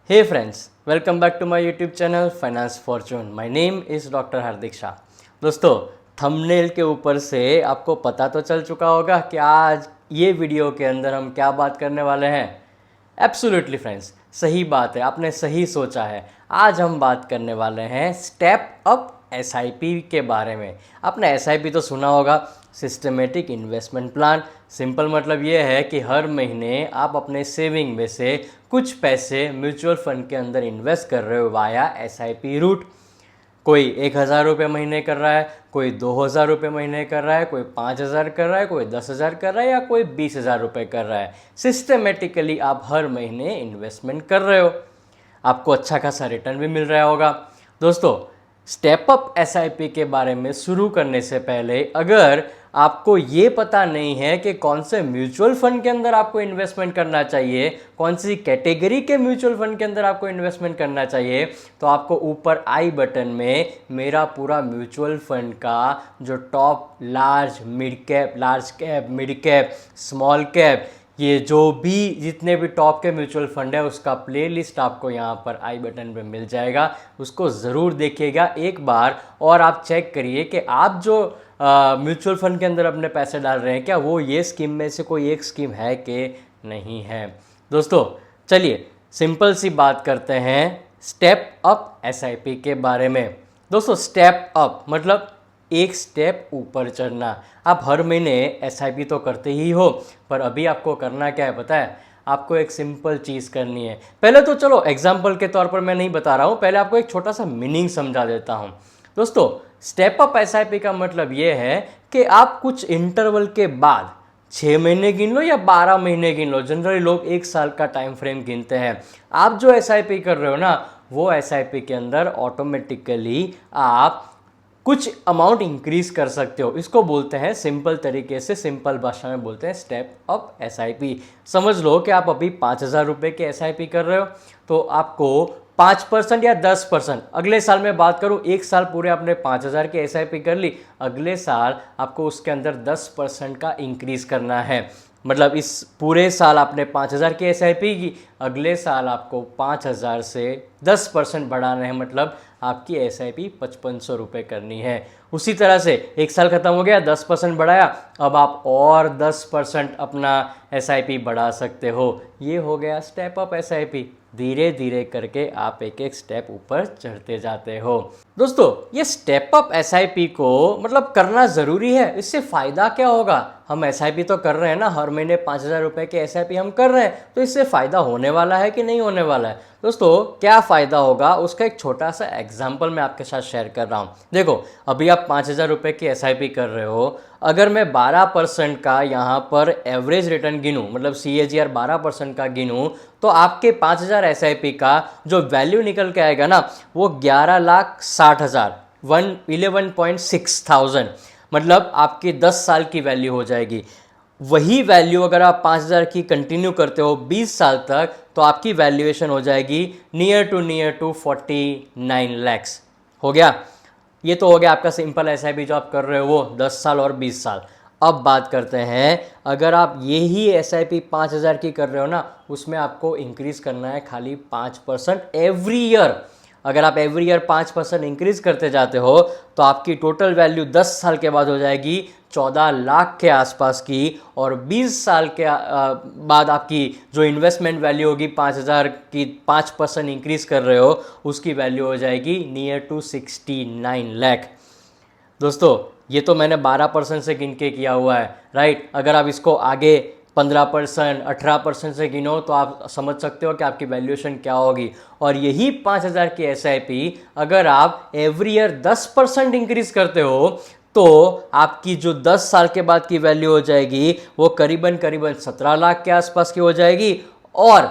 Hey friends, welcome back to my YouTube channel Finance Fortune. My name is doctor Hardik Shah. दोस्तों, thumbnail के ऊपर से आपको पता तो चल चुका होगा कि आज ये वीडियो के अंदर हम क्या बात करने वाले हैं। एब्सोल्युटली फ्रेंड्स, सही बात है, आपने सही सोचा है। आज हम बात करने वाले हैं स्टेप अप एसआईपी के बारे में। आपने एसआईपी तो सुना होगा, सिस्टमेटिक इन्वेस्टमेंट प्लान। सिंपल मतलब ये है कि हर महीने आप अपने सेविंग में से कुछ पैसे म्यूचुअल फंड के अंदर इन्वेस्ट कर रहे हो वाया एसआईपी रूट। कोई 1,000 रुपये महीने कर रहा है, कोई 2,000 रुपये महीने कर रहा है, कोई 5,000 कर रहा है, कोई 10,000 कर रहा है या कोई 20,000 रुपये कर रहा है। सिस्टमेटिकली आप हर महीने इन्वेस्टमेंट कर रहे हो, आपको अच्छा खासा रिटर्न भी मिल रहा होगा। दोस्तों, स्टेप अप एसआईपी के बारे में शुरू करने से पहले अगर आपको ये पता नहीं है कि कौन से म्यूचुअल फंड के अंदर आपको इन्वेस्टमेंट करना चाहिए, कौन सी कैटेगरी के म्यूचुअल फंड के अंदर आपको इन्वेस्टमेंट करना चाहिए, तो आपको ऊपर आई बटन में मेरा पूरा म्यूचुअल फंड का जो top large mid cap small cap ये जो भी जितने भी टॉप के म्यूचुअल फंड है उसका प्लेलिस्ट आपको यहाँ पर आई बटन पे मिल जाएगा। उसको ज़रूर देखिएगा एक बार और आप चेक करिए कि आप जो म्यूचुअल फंड के अंदर अपने पैसे डाल रहे हैं क्या वो ये स्कीम में से कोई एक स्कीम है कि नहीं है। दोस्तों, चलिए सिंपल सी बात करते हैं स्टेप अप एसआईपी के बारे में। दोस्तों, स्टेप अप मतलब एक स्टेप ऊपर चढ़ना। आप हर महीने एसआईपी तो करते ही हो, पर अभी आपको करना क्या है पता है? आपको एक सिंपल चीज़ करनी है। पहले तो चलो एग्जाम्पल के तौर पर मैं नहीं बता रहा हूँ, पहले आपको एक छोटा सा मीनिंग समझा देता हूँ। दोस्तों, स्टेप अप एसआईपी का मतलब ये है कि आप कुछ इंटरवल के बाद 6 महीने गिन लो या 12 महीने गिन लो, जनरली लोग 1 साल का टाइम फ्रेम गिनते हैं। आप जो एसआईपी कर रहे हो ना, वो एसआईपी के अंदर ऑटोमेटिकली आप कुछ अमाउंट इंक्रीज कर सकते हो। इसको बोलते हैं सिंपल तरीके से, सिंपल भाषा में बोलते हैं स्टेप अप एसआईपी। समझ लो कि आप अभी 5,000 रुपये के एसआईपी कर रहे हो, तो आपको 5% या 10%, अगले साल में बात करूं, एक साल पूरे आपने 5,000 की एसआईपी कर ली, अगले साल आपको उसके अंदर 10% का इंक्रीज करना है। मतलब इस पूरे साल आपने 5,000 की एसआईपी की, अगले साल आपको 5,000 से 10% बढ़ाना है, मतलब आपकी एसआईपी 5,500 रुपये करनी है। उसी तरह से एक साल खत्म हो गया, 10% बढ़ाया, अब आप और 10% अपना एसआईपी बढ़ा सकते हो। ये हो गया स्टेप अप एसआईपी। धीरे धीरे करके आप एक एक स्टेप ऊपर चढ़ते जाते हो। दोस्तों, ये स्टेप अप एसआईपी को मतलब करना ज़रूरी है। इससे फ़ायदा क्या होगा? हम एसआईपी तो कर रहे हैं ना, हर महीने 5,000 रुपये के एसआईपी हम कर रहे हैं, तो इससे फ़ायदा होने वाला है कि नहीं होने वाला है? दोस्तों, क्या फ़ायदा होगा उसका एक छोटा सा एग्जाम्पल मैं आपके साथ शेयर कर रहा हूँ। देखो, अभी आप 5,000 रुपये की एसआईपी कर रहे हो, अगर मैं 12% का यहाँ पर एवरेज रिटर्न गिनूँ, मतलब CAGR 12% का गिनूँ, तो आपके 5,000 एसआईपी का जो वैल्यू निकल के आएगा ना, वो 11,60,000 11.6 थाउजेंड, मतलब आपकी 10 साल की वैल्यू हो जाएगी। वही वैल्यू अगर आप 5,000 की कंटिन्यू करते हो 20 साल तक, तो आपकी वैल्यूएशन हो जाएगी नियर टू 49 लैक्स। हो गया। ये तो हो गया आपका सिंपल एसआईपी जो आप कर रहे हो वो 10 साल और 20 साल। अब बात करते हैं, अगर आप यही एसआईपी 5,000 की कर रहे हो ना, उसमें आपको इंक्रीज करना है खाली 5% एवरी ईयर। अगर आप एवरी ईयर 5% इंक्रीज करते जाते हो, तो आपकी टोटल वैल्यू 10 साल के बाद हो जाएगी 14 लाख के आसपास की, और 20 साल के बाद आपकी जो इन्वेस्टमेंट वैल्यू होगी 5,000 की 5% इंक्रीज कर रहे हो, उसकी वैल्यू हो जाएगी नियर टू 69 लाख। दोस्तों, ये तो मैंने 12% से गिन के किया हुआ है, राइट? अगर आप इसको आगे 15%, 18% से गिनो तो आप समझ सकते हो कि आपकी वैल्यूएशन क्या होगी। और यही 5,000 की एसआईपी अगर आप एवरी ईयर 10% इंक्रीज करते हो, तो आपकी जो 10 साल के बाद की वैल्यू हो जाएगी वो करीबन 17 लाख के आसपास की हो जाएगी। और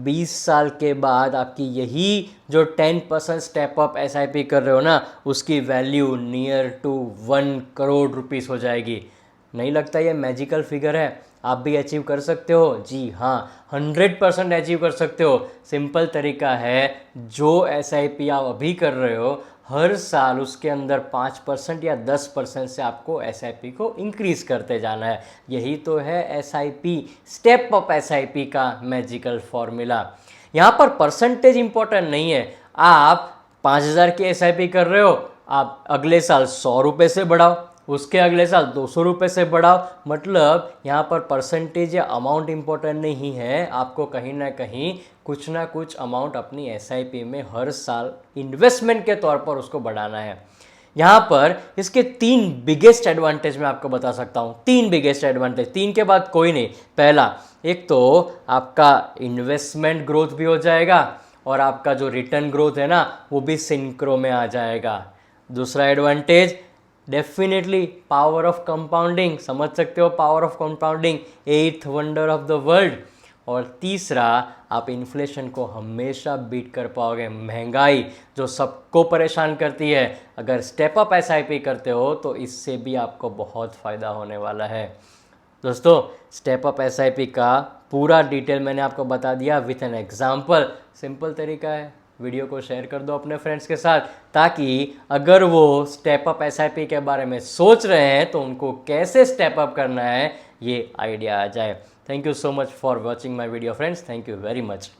20 साल के बाद आपकी यही जो 10% स्टेप अप एसआईपी कर रहे हो ना, उसकी value near to 1 crore rupees हो जाएगी। नहीं लगता ये मैजिकल फिगर है? आप भी अचीव कर सकते हो? जी हाँ, 100% अचीव कर सकते हो। सिंपल तरीका है, जो एसआईपी आप अभी कर रहे हो, हर साल उसके अंदर 5% या 10% से आपको एसआईपी को इंक्रीज करते जाना है। यही तो है एसआईपी, स्टेप अप एसआईपी का मैजिकल फॉर्मूला। यहाँ पर परसेंटेज इंपॉर्टेंट नहीं है। आप 5,000 की SIP कर रहे हो, आप अगले साल 100 रुपये से बढ़ाओ, उसके अगले साल 200 रुपये से बढ़ाओ। मतलब यहाँ पर परसेंटेज या अमाउंट इंपॉर्टेंट नहीं है, आपको कहीं ना कुछ अमाउंट अपनी SIP में हर साल इन्वेस्टमेंट के तौर पर उसको बढ़ाना है। यहाँ पर इसके 3 बिगेस्ट एडवांटेज मैं आपको बता सकता हूँ। 3 बिगेस्ट एडवांटेज, 3 के बाद कोई नहीं। पहला, एक तो आपका इन्वेस्टमेंट ग्रोथ भी हो जाएगा और आपका जो रिटर्न ग्रोथ है ना वो भी सिंक्रो में आ जाएगा। दूसरा advantage, definitely power of compounding, समझ सकते हो power of compounding, 8th wonder of the world. और तीसरा, आप इन्फ्लेशन को हमेशा बीट कर पाओगे। महंगाई जो सबको परेशान करती है, अगर स्टेप अप SIP करते हो तो इससे भी आपको बहुत फ़ायदा होने वाला है। दोस्तों, स्टेप अप SIP का पूरा डिटेल मैंने आपको बता दिया विथ एन एग्जाम्पल। सिंपल तरीका है, वीडियो को शेयर कर दो अपने फ्रेंड्स के साथ, ताकि अगर वो स्टेप अप SIP के बारे में सोच रहे हैं तो उनको कैसे स्टेप अप करना है ये आइडिया आ जाए। Thank you so much for watching my video friends, thank you very much.